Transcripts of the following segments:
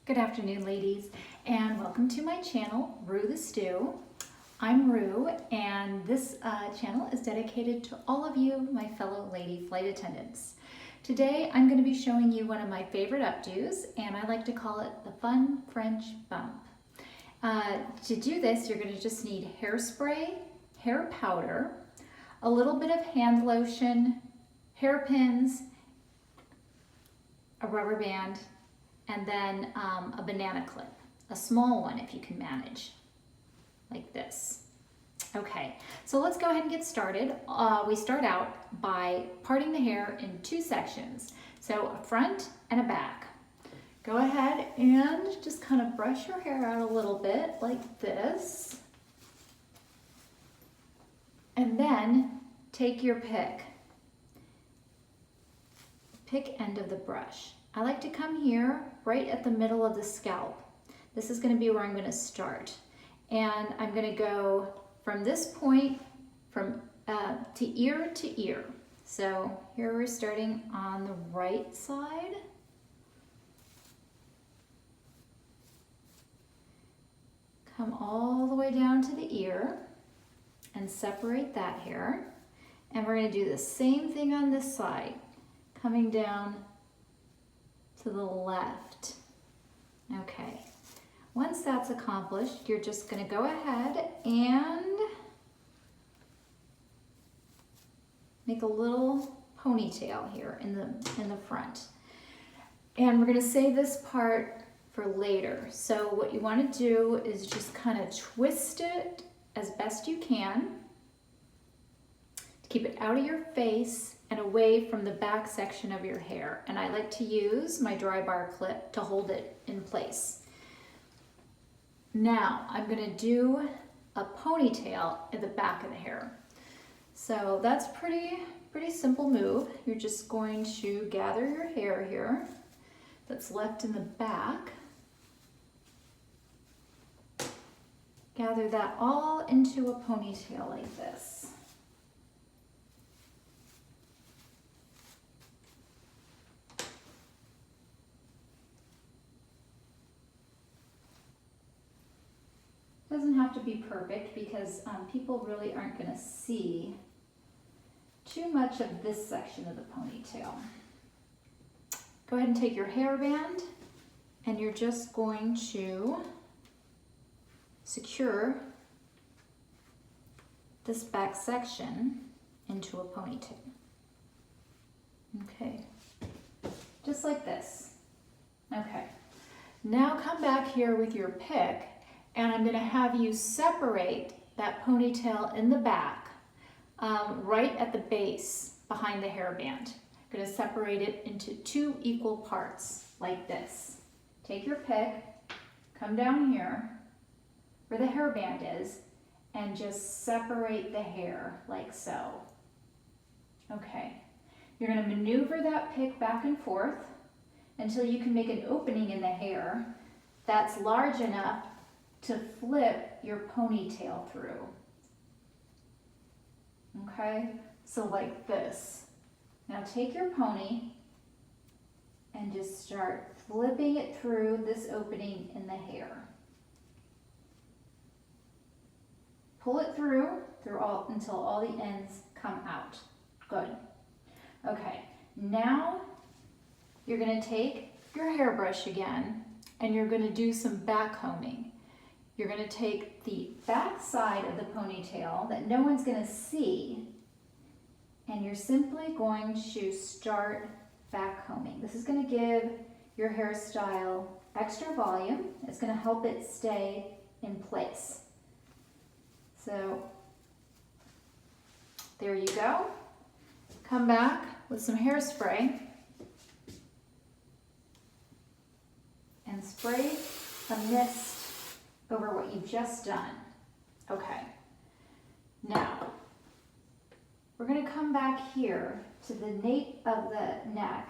Good afternoon, ladies, and welcome to my channel, Rue the Stew. I'm Rue, and this channel is dedicated to all of you, my fellow lady flight attendants. Today, I'm going to be showing you one of my favorite updos, and I like to call it the Fun French Bump. To do this, you're going to just need hairspray, hair powder, a little bit of hand lotion, hairpins, a rubber band, and then a banana clip, a small one if you can manage, like this. Okay, so let's go ahead and get started. We start out by parting the hair in two sections, so a front and a back. Go ahead and just kind of brush your hair out a little bit like this, and then take your pick end of the brush. I like to come here right at the middle of the scalp. This is going to be where I'm going to start. And I'm going to go from this point to ear to ear. So here we're starting on the right side. Come all the way down to the ear and separate that hair. And we're going to do the same thing on this side, coming down to the left. Okay, once that's accomplished, you're just going to go ahead and make a little ponytail here in the front. And we're going to save this part for later. So what you want to do is just kind of twist it as best you can to keep it out of your face and away from the back section of your hair. And I like to use my dry bar clip to hold it in place. Now I'm going to do a ponytail at the back of the hair. So that's pretty simple move. You're just going to gather your hair here that's left in the back. Gather that all into a ponytail like this. Doesn't have to be perfect because people really aren't going to see too much of this section of the ponytail. Go ahead and take your hairband and you're just going to secure this back section into a ponytail. Okay, just like this. Okay, now come back here with your pick. And I'm going to have you separate that ponytail in the back, right at the base behind the hairband. I'm going to separate it into two equal parts, like this. Take your pick, come down here where the hairband is, and just separate the hair like so. Okay. You're going to maneuver that pick back and forth until you can make an opening in the hair that's large enough to flip your ponytail through. Okay, so like this. Now take your pony and just start flipping it through this opening in the hair. Pull it through until all the ends come out. Good. Okay, now you're going to take your hairbrush again and you're going to do some back combing. You're going to take the back side of the ponytail that no one's going to see, and you're simply going to start back combing. This is going to give your hairstyle extra volume. It's going to help it stay in place. So there you go. Come back with some hairspray and spray a mist over what you've just done. Okay, now we're going to come back here to the nape of the neck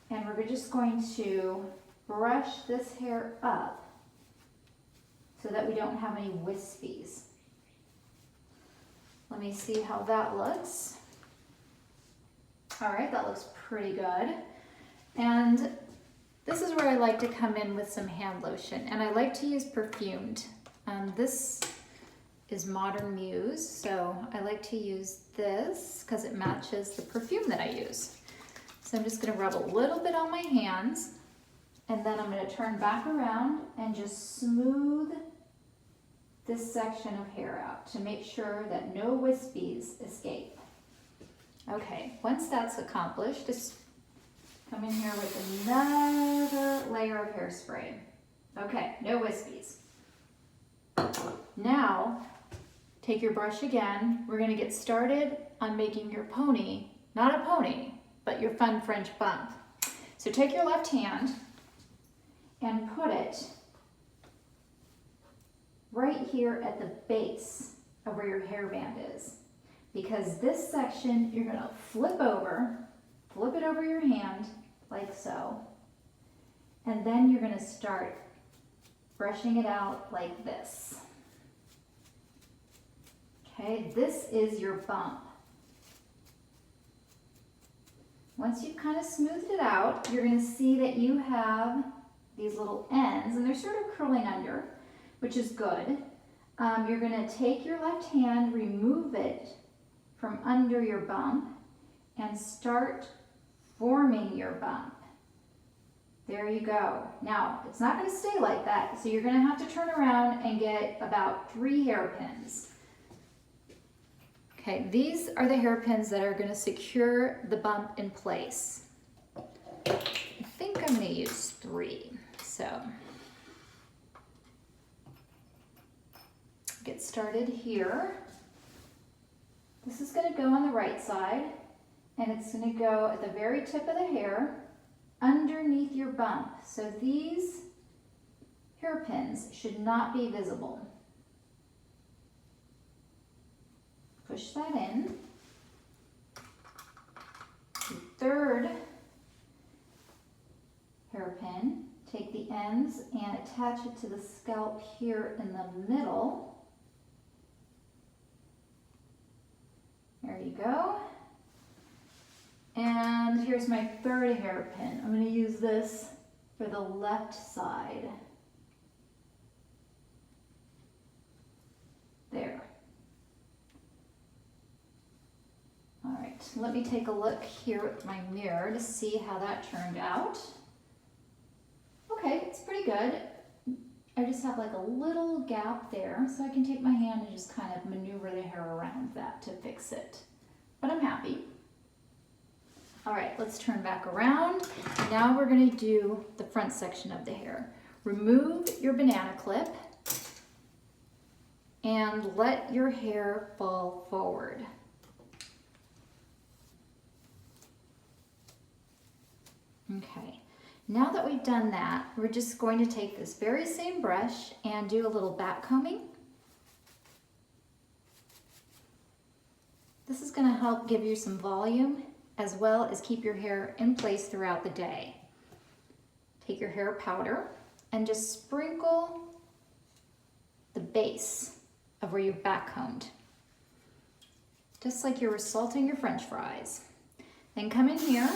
and we're just going to brush this hair up so that we don't have any wispies. Let me see how that looks. All right, that looks pretty good. And this is where I like to come in with some hand lotion, and I like to use perfumed. This is Modern Muse, so I like to use this because it matches the perfume that I use. So I'm just going to rub a little bit on my hands, and then I'm going to turn back around and just smooth this section of hair out to make sure that no wispies escape. Okay, once that's accomplished, just come in here with another layer of hairspray. Okay, no wispies. Now, take your brush again. We're going to get started on making your pony, not a pony, but your fun French bump. So take your left hand and put it right here at the base of where your hairband is. Because this section, you're going to flip it over your hand like so. And then you're going to start brushing it out like this. Okay, this is your bump. Once you've kind of smoothed it out, you're going to see that you have these little ends, and they're sort of curling under, which is good. You're going to take your left hand, remove it from under your bump, and start forming your bump. There you go. Now, it's not going to stay like that, so you're going to have to turn around and get about 3 hairpins. Okay, these are the hairpins that are going to secure the bump in place. I think I'm going to use 3. So, get started here. This is going to go on the right side, and it's going to go at the very tip of the hair, underneath your bump. So these hairpins should not be visible. Push that in. The third hairpin, take the ends and attach it to the scalp here in the middle. There you go. And here's my third hairpin. I'm going to use this for the left side. There. All right, let me take a look here with my mirror to see how that turned out. Okay, it's pretty good. I just have like a little gap there, so I can take my hand and just kind of maneuver the hair around that to fix it. But I'm happy. All right, let's turn back around. Now we're going to do the front section of the hair. Remove your banana clip and let your hair fall forward. Okay, now that we've done that, we're just going to take this very same brush and do a little back combing. This is going to help give you some volume as well as keep your hair in place throughout the day. Take your hair powder and just sprinkle the base of where you've back combed, just like you were salting your French fries. Then come in here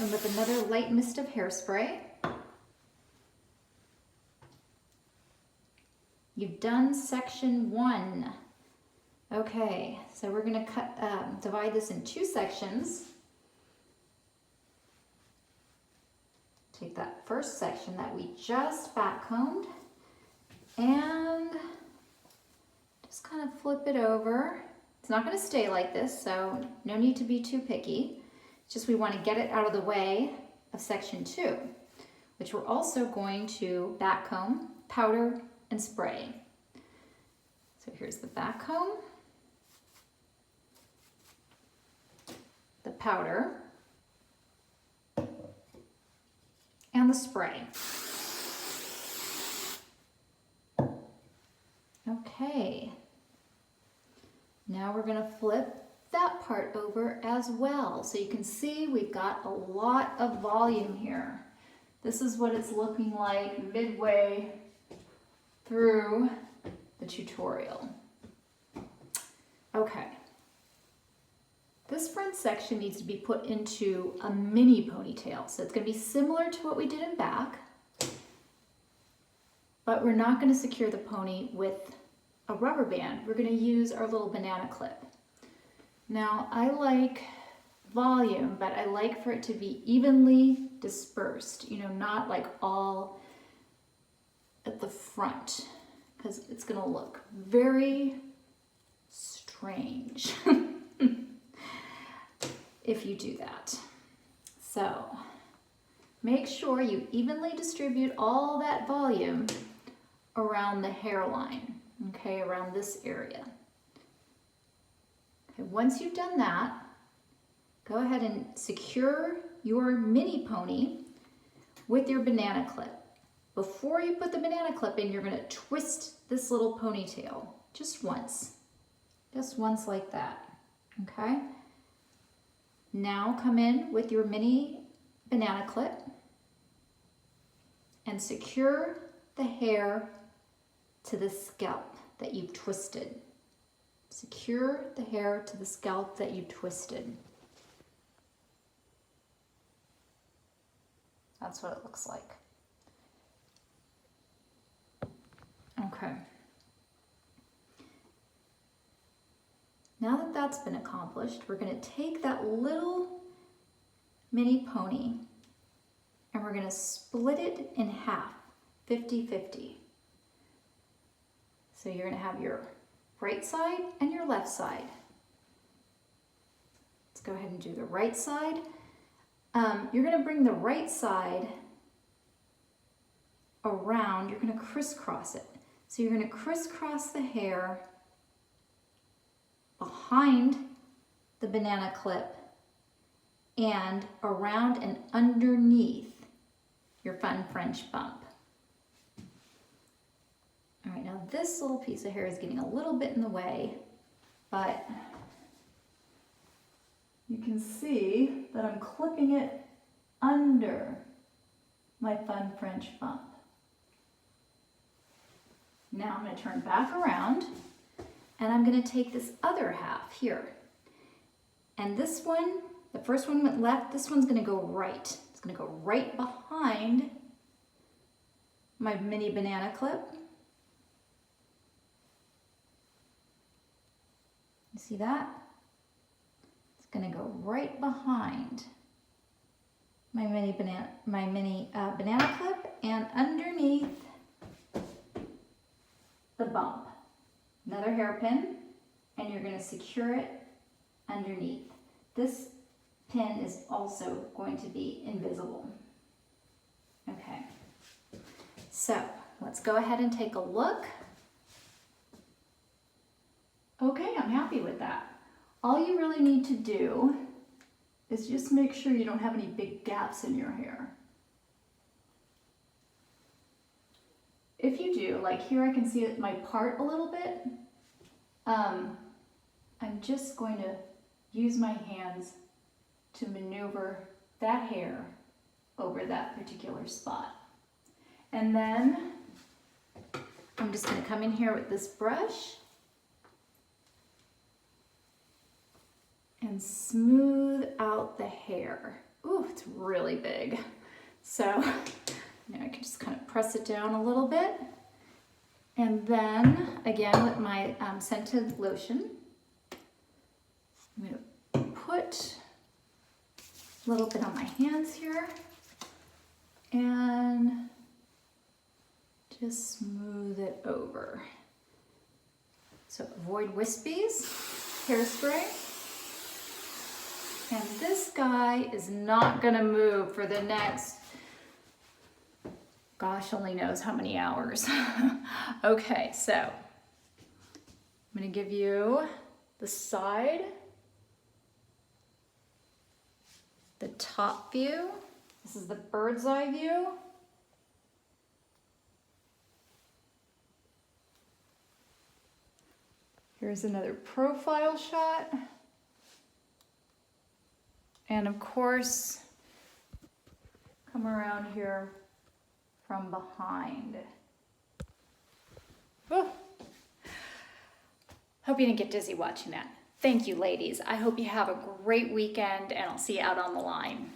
and with another light mist of hairspray. You've done section 1. Okay, so we're going to divide this in 2 sections. Take that first section that we just back combed and just kind of flip it over. It's not going to stay like this, so no need to be too picky. It's just we want to get it out of the way of section 2, which we're also going to back comb, powder, and spray. So here's the back comb, the powder, and the spray. Okay, now we're going to flip that part over as well. So you can see we've got a lot of volume here. This is what it's looking like midway through the tutorial. Okay. This front section needs to be put into a mini ponytail. So it's going to be similar to what we did in back, but we're not going to secure the pony with a rubber band. We're going to use our little banana clip. Now I like volume, but I like for it to be evenly dispersed, you know, not like all at the front, because it's going to look very strange if you do that. So make sure you evenly distribute all that volume around the hairline, okay, around this area. Okay, once you've done that, go ahead and secure your mini pony with your banana clip. Before you put the banana clip in, you're going to twist this little ponytail just once like that, okay? Now come in with your mini banana clip and secure the hair to the scalp that you've twisted. Secure the hair to the scalp that you twisted. That's what it looks like. Okay. Now that that's been accomplished, we're going to take that little mini pony and we're going to split it in half, 50-50. So you're going to have your right side and your left side. Let's go ahead and do the right side. You're going to bring the right side around. You're going to crisscross it. So you're going to crisscross the hair behind the banana clip and around and underneath your fun French bump. All right, now this little piece of hair is getting a little bit in the way, but you can see that I'm clipping it under my fun French bump. Now I'm going to turn back around and I'm going to take this other half here. And this one, the first one went left, this one's going to go right. It's going to go right behind my mini banana clip. You see that? It's going to go right behind my mini banana clip and underneath the bump. Another hairpin, and you're going to secure it underneath. This pin is also going to be invisible. Okay, so let's go ahead and take a look. Okay, I'm happy with that. All you really need to do is just make sure you don't have any big gaps in your hair. If you do, like here I can see it might part a little bit. I'm just going to use my hands to maneuver that hair over that particular spot. And then I'm just going to come in here with this brush and smooth out the hair. Ooh, it's really big. So I can just kind of press it down a little bit. And then, again, with my scented lotion, I'm going to put a little bit on my hands here and just smooth it over. So avoid wispies, hairspray. And this guy is not going to move for the next, gosh only knows how many hours. Okay, so I'm going to give you the side, the top view. This is the bird's eye view. Here's another profile shot. And of course, come around here from behind. Oh. Hope you didn't get dizzy watching that. Thank you, ladies. I hope you have a great weekend, and I'll see you out on the line.